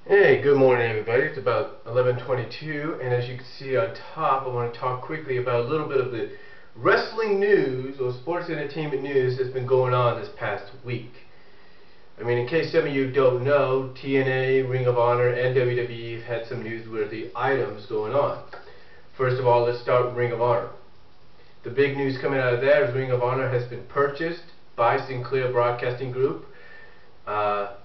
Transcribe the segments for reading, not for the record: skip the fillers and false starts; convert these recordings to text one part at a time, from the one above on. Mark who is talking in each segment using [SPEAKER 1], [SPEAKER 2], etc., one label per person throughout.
[SPEAKER 1] Hey, good morning everybody. It's about 11:22, and as you can see on top, I want to talk quickly about a little bit of the wrestling news or sports entertainment news that's been going on this past week. I mean, in case some of you don't know, TNA, Ring of Honor, and WWE have had some newsworthy items going on. First of all, let's start with Ring of Honor. The big news coming out of there is Ring of Honor has been purchased by Sinclair Broadcasting Group.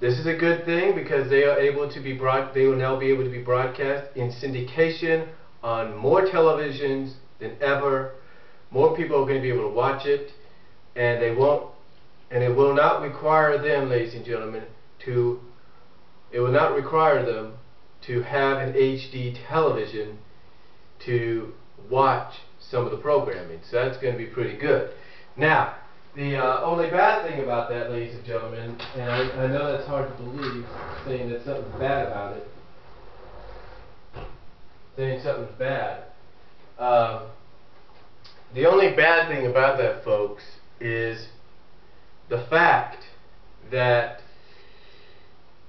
[SPEAKER 1] This is a good thing because they are able to be they will now be able to be broadcast in syndication on more televisions than ever. More people are going to be able to watch it, and it will not require them, ladies and gentlemen, to have an HD television to watch some of the programming. So that's going to be pretty good. Now, the only bad thing about that, ladies and gentlemen, and I know that's hard to believe, saying that something's bad about it, the only bad thing about that, folks, is the fact that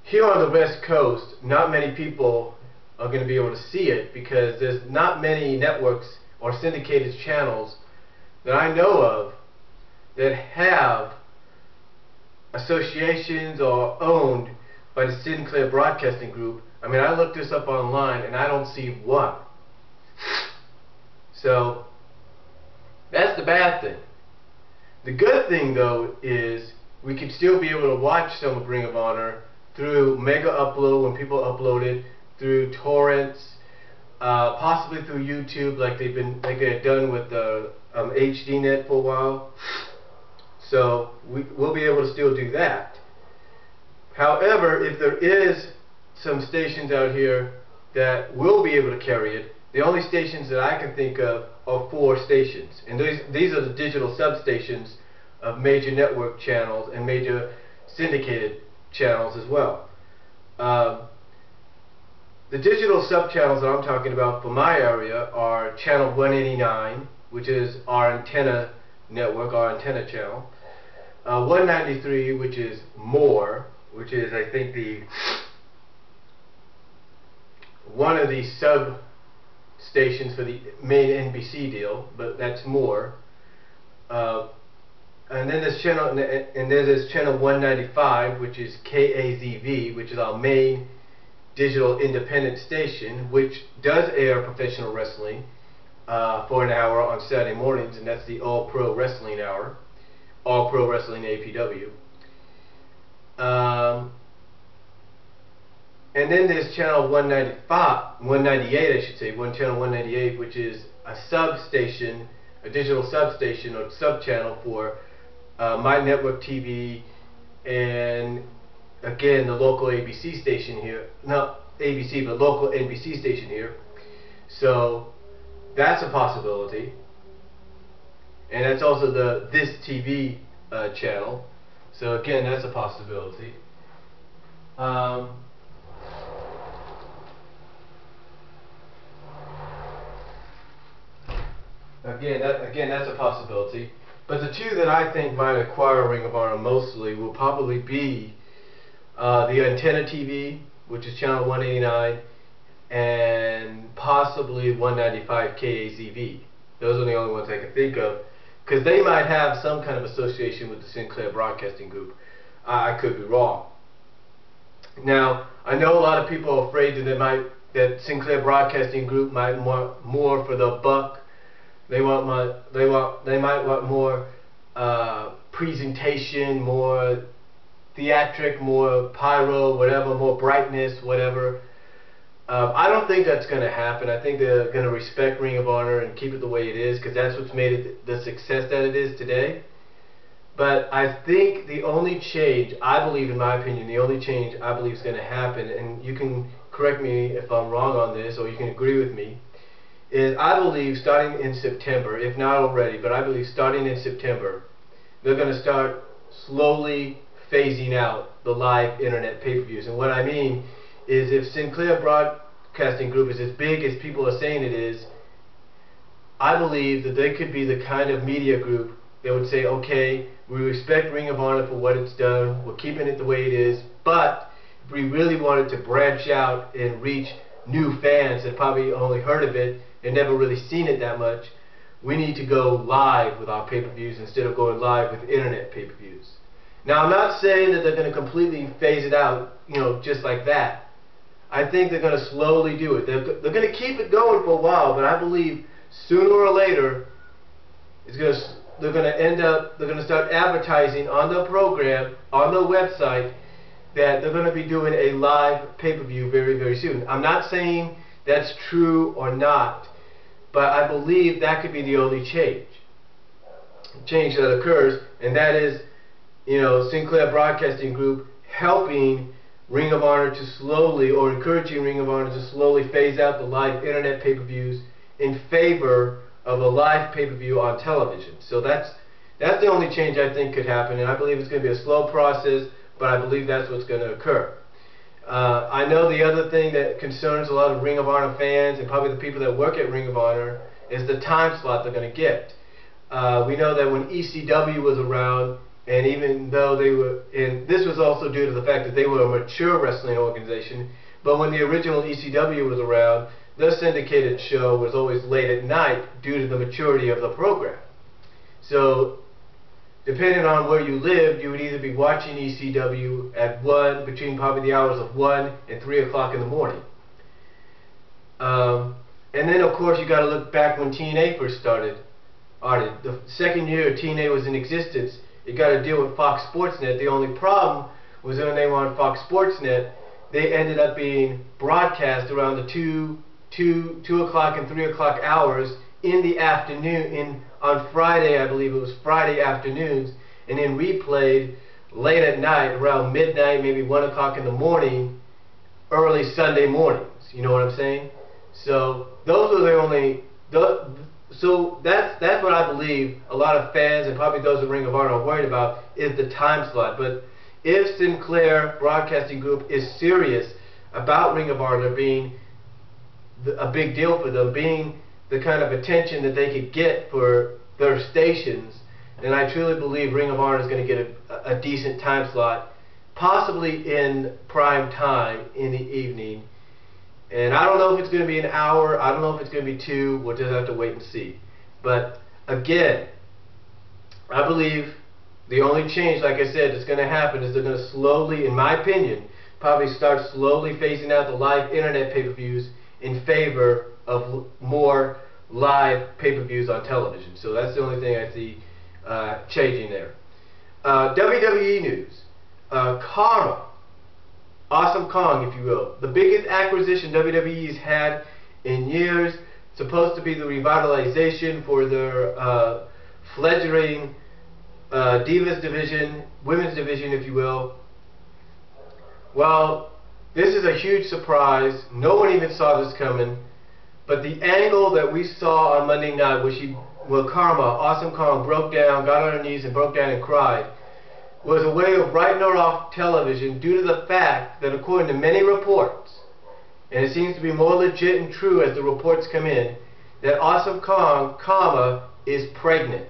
[SPEAKER 1] here on the West Coast, not many people are going to be able to see it because there's not many networks or syndicated channels that I know of that have associations or owned by the Sinclair Broadcasting Group. I mean, I looked this up online and I don't see one. So that's the bad thing. The good thing, though, is we could still be able to watch some of Ring of Honor through Mega Upload when people upload it, through torrents, possibly through YouTube, like they had done with the HDNet for a while. So we'll be able to still do that. However, if there is some stations out here that will be able to carry it, the only stations that I can think of are 4 stations. And these are the digital substations of major network channels and major syndicated channels as well. The digital sub-channels that I'm talking about for my area are channel 189, which is our antenna network, our antenna channel. 193, which is more, which is I think one of the sub stations for the main NBC deal, but that's more. And then there's channel 195, which is KAZV, which is our main digital independent station, which does air professional wrestling for an hour on Saturday mornings, and that's the All Pro Wrestling Hour. All Pro Wrestling APW. And then there's channel 198, I should say, channel 198, which is a substation, a digital substation or sub-channel for My Network TV and, again, the local ABC station here. Not ABC, but local NBC station here. So that's a possibility. And that's also the This TV channel. So again, that's a possibility. Again, that's a possibility. But the two that I think might acquire Ring of Honor mostly will probably be the Antenna TV, which is channel 189, and possibly 195 KAZV. Those are the only ones I can think of, because they might have some kind of association with the Sinclair Broadcasting Group. I could be wrong. Now, I know a lot of people are afraid that Sinclair Broadcasting Group might want more for the buck. They might want more presentation, more theatric, more pyro, whatever, more brightness, whatever. I don't think that's going to happen. I think they're going to respect Ring of Honor and keep it the way it is, because that's what's made it the success that it is today. But I think the only change, I believe, in my opinion, the only change I believe is going to happen, and you can correct me if I'm wrong on this, or you can agree with me, is I believe starting in September, if not already, but I believe starting in September, they're going to start slowly phasing out the live internet pay-per-views. And what I mean is, if Sinclair Broadcasting Group is as big as people are saying it is, I believe that they could be the kind of media group that would say, okay, we respect Ring of Honor for what it's done, we're keeping it the way it is, but we really wanted to branch out and reach new fans that probably only heard of it and never really seen it that much, we need to go live with our pay-per-views instead of going live with internet pay-per-views. Now, I'm not saying that they're going to completely phase it out, just like that. I think they're going to slowly do it. They're going to keep it going for a while, but I believe sooner or later they're going to start advertising on their program, on their website, that they're going to be doing a live pay-per-view very, very soon. I'm not saying that's true or not, but I believe that could be the only change that occurs, and that is, Sinclair Broadcasting Group helping Ring of Honor to slowly, or encouraging Ring of Honor to slowly phase out the live internet pay-per-views in favor of a live pay-per-view on television. So that's the only change I think could happen, and I believe it's going to be a slow process, but I believe that's what's going to occur. I know the other thing that concerns a lot of Ring of Honor fans and probably the people that work at Ring of Honor is the time slot they're going to get. We know that when ECW was around, and even though they were, and this was also due to the fact that they were a mature wrestling organization, but when the original ECW was around, their syndicated show was always late at night due to the maturity of the program. So, depending on where you lived, you would either be watching ECW at 1, between probably the hours of 1 and 3 o'clock in the morning. And then, of course, you got to look back when TNA first started. The second year TNA was in existence, you got to deal with Fox Sports Net. The only problem was when they were on Fox Sports Net, they ended up being broadcast around the 2 o'clock and 3 o'clock hours in the afternoon, on Friday, I believe it was Friday afternoons, and then replayed late at night, around midnight, maybe 1 o'clock in the morning, early Sunday mornings. You know what I'm saying? So those are the only. So that's what I believe a lot of fans and probably those at Ring of Honor are worried about, is the time slot. But if Sinclair Broadcasting Group is serious about Ring of Honor being a big deal for them, being the kind of attention that they could get for their stations, then I truly believe Ring of Honor is going to get a decent time slot, possibly in prime time in the evening. And I don't know if it's going to be an hour, I don't know if it's going to be 2, we'll just have to wait and see. But again, I believe the only change, like I said, that's going to happen is they're going to slowly, in my opinion, probably start slowly phasing out the live internet pay-per-views in favor of more live pay-per-views on television. So that's the only thing I see changing there. WWE news. Karma. Awesome Kong, if you will. The biggest acquisition WWE's had in years. Supposed to be the revitalization for their fledgling Divas division, women's division, if you will. Well, this is a huge surprise. No one even saw this coming. But the angle that we saw on Monday night, where Karma, Awesome Kong, broke down, got on her knees and broke down and cried, was a way of writing her off television due to the fact that, according to many reports, and it seems to be more legit and true as the reports come in, that Awesome Kong, Karma, is pregnant.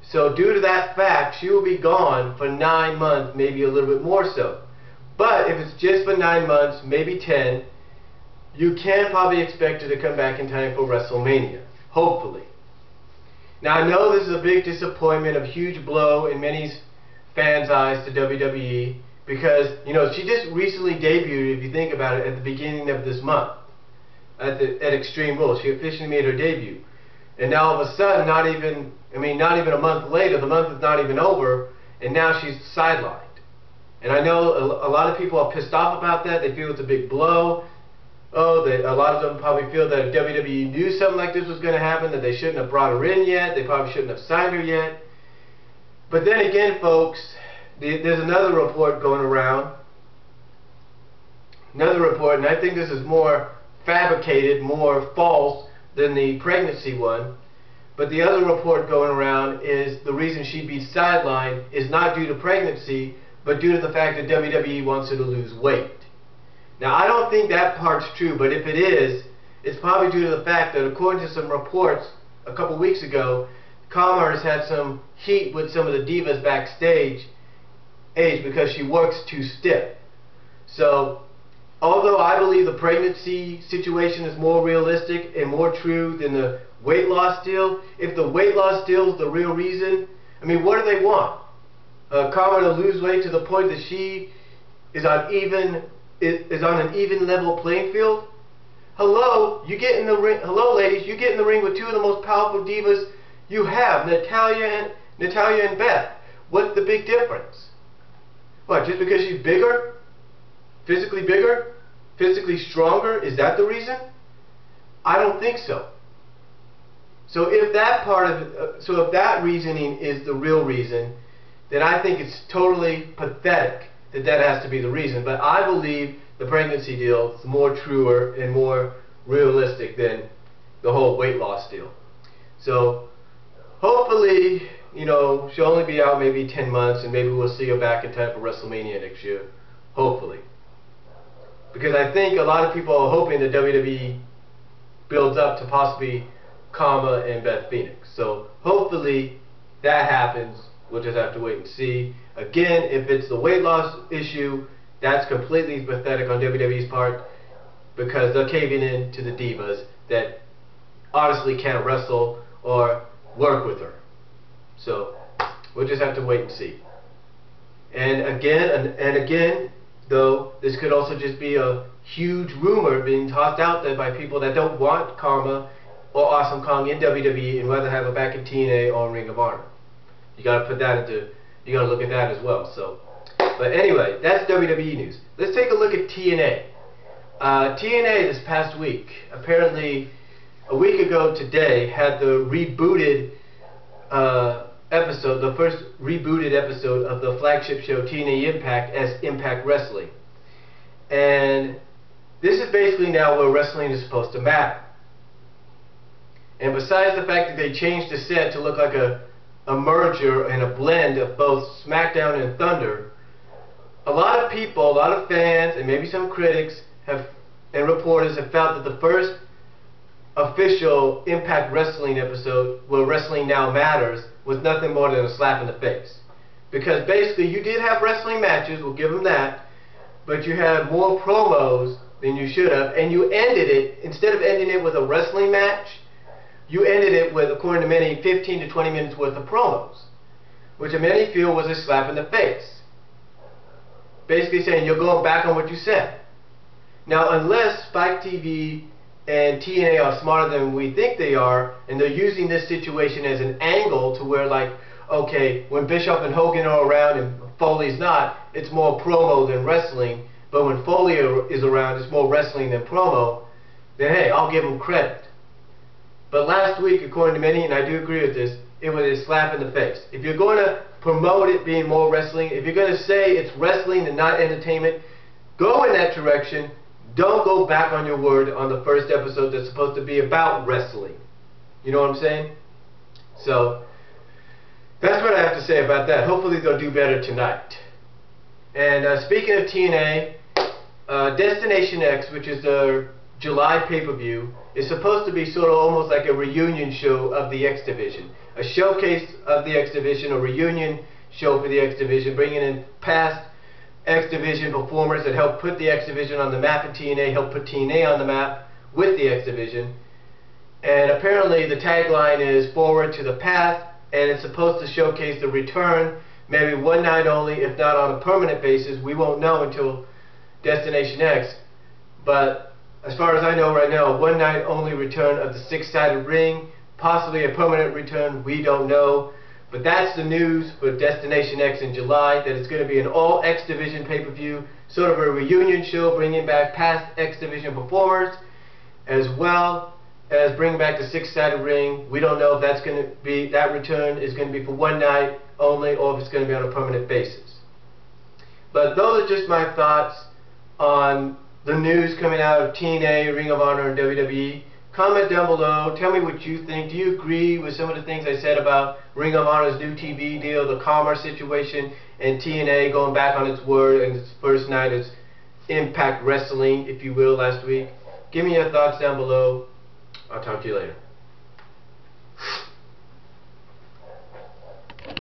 [SPEAKER 1] So due to that fact, she will be gone for 9 months, maybe a little bit more so. But if it's just for 9 months, maybe 10, you can probably expect her to come back in time for WrestleMania. Hopefully. Now, I know this is a big disappointment, a huge blow in many fans' eyes to WWE, because, she just recently debuted, if you think about it, at the beginning of this month at Extreme Rules. She officially made her debut. And now all of a sudden, not even a month later, the month is not even over, and now she's sidelined. And I know a lot of people are pissed off about that. They feel it's a big blow. A lot of them probably feel that if WWE knew something like this was going to happen, that they shouldn't have brought her in yet. They probably shouldn't have signed her yet. But then again, folks, there's another report going around. Another report, and I think this is more fabricated, more false than the pregnancy one. But the other report going around is the reason she'd be sidelined is not due to pregnancy, but due to the fact that WWE wants her to lose weight. Now, I don't think that part's true, but if it is, it's probably due to the fact that, according to some reports a couple weeks ago, Karma has had some heat with some of the divas backstage because she works too stiff. So, although I believe the pregnancy situation is more realistic and more true than the weight loss deal, if the weight loss deal is the real reason, I mean, what do they want? Karma to lose weight to the point that she is on an even level playing field? Hello, you get in the ring. Hello, ladies, you get in the ring with two of the most powerful divas you have, Natalia and Beth. What's the big difference? What, just because she's bigger? Physically stronger? Is that the reason? I don't think so. So if that reasoning is the real reason, then I think it's totally pathetic that has to be the reason. But I believe the pregnancy deal is more truer and more realistic than the whole weight loss deal. So hopefully, you know, she'll only be out maybe 10 months, and maybe we'll see her back in time for WrestleMania next year. Hopefully. Because I think a lot of people are hoping that WWE builds up to possibly Karma and Beth Phoenix. So hopefully that happens. We'll just have to wait and see. Again, if it's the weight loss issue, that's completely pathetic on WWE's part, because they're caving in to the divas that honestly can't wrestle or work with her. So we'll just have to wait and see. And again, though, this could also just be a huge rumor being tossed out there by people that don't want Karma or Awesome Kong in WWE and rather have her back in TNA or Ring of Honor. You gotta look at that as well. So, but anyway, that's WWE news. Let's take a look at TNA. TNA this past week, apparently a week ago today, had the rebooted episode, the first rebooted episode of the flagship show TNA Impact as Impact Wrestling. And this is basically now where wrestling is supposed to matter. And besides the fact that they changed the set to look like a merger and a blend of both SmackDown and Thunder, a lot of people, a lot of fans, and maybe some critics and reporters have felt that the first official Impact Wrestling episode, where wrestling now matters, was nothing more than a slap in the face. Because basically you did have wrestling matches, we'll give them that, but you had more promos than you should have, and you ended it, instead of ending it with a wrestling match, you ended it with, according to many, 15 to 20 minutes worth of promos, which many feel was a slap in the face. Basically saying you're going back on what you said. Now, unless Spike TV and TNA are smarter than we think they are, and they're using this situation as an angle to where, like, okay, when Bischoff and Hogan are around and Foley's not, it's more promo than wrestling, but when Foley is around, it's more wrestling than promo, then hey, I'll give them credit. But last week, according to many, and I do agree with this, it was a slap in the face. If you're going to promote it being more wrestling, if you're going to say it's wrestling and not entertainment, go in that direction. Don't go back on your word on the first episode that's supposed to be about wrestling. You know what I'm saying? So, that's what I have to say about that. Hopefully they'll do better tonight. And speaking of TNA, Destination X, which is their July pay-per-view, is supposed to be sort of almost like a reunion show of the X Division. A showcase of the X Division, a reunion show for the X Division, bringing in past X Division performers that helped put the X Division on the map, and TNA helped put TNA on the map with the X Division. And apparently the tagline is forward to the past, and it's supposed to showcase the return, maybe one night only, if not on a permanent basis. We won't know until Destination X. But as far as I know right now, a one night only return of the six-sided ring, possibly a permanent return, we don't know. But that's the news for Destination X in July, that it's going to be an all X Division pay-per-view, sort of a reunion show, bringing back past X Division performers, as well as bringing back the six-sided ring. We don't know if that's going to be, that return is going to be for one night only, or if it's going to be on a permanent basis. But those are just my thoughts on the news coming out of TNA, Ring of Honor, and WWE. Comment down below. Tell me what you think. Do you agree with some of the things I said about Ring of Honor's new TV deal, the Karma situation, and TNA going back on its word and its first night as Impact Wrestling, if you will, last week? Give me your thoughts down below. I'll talk to you later.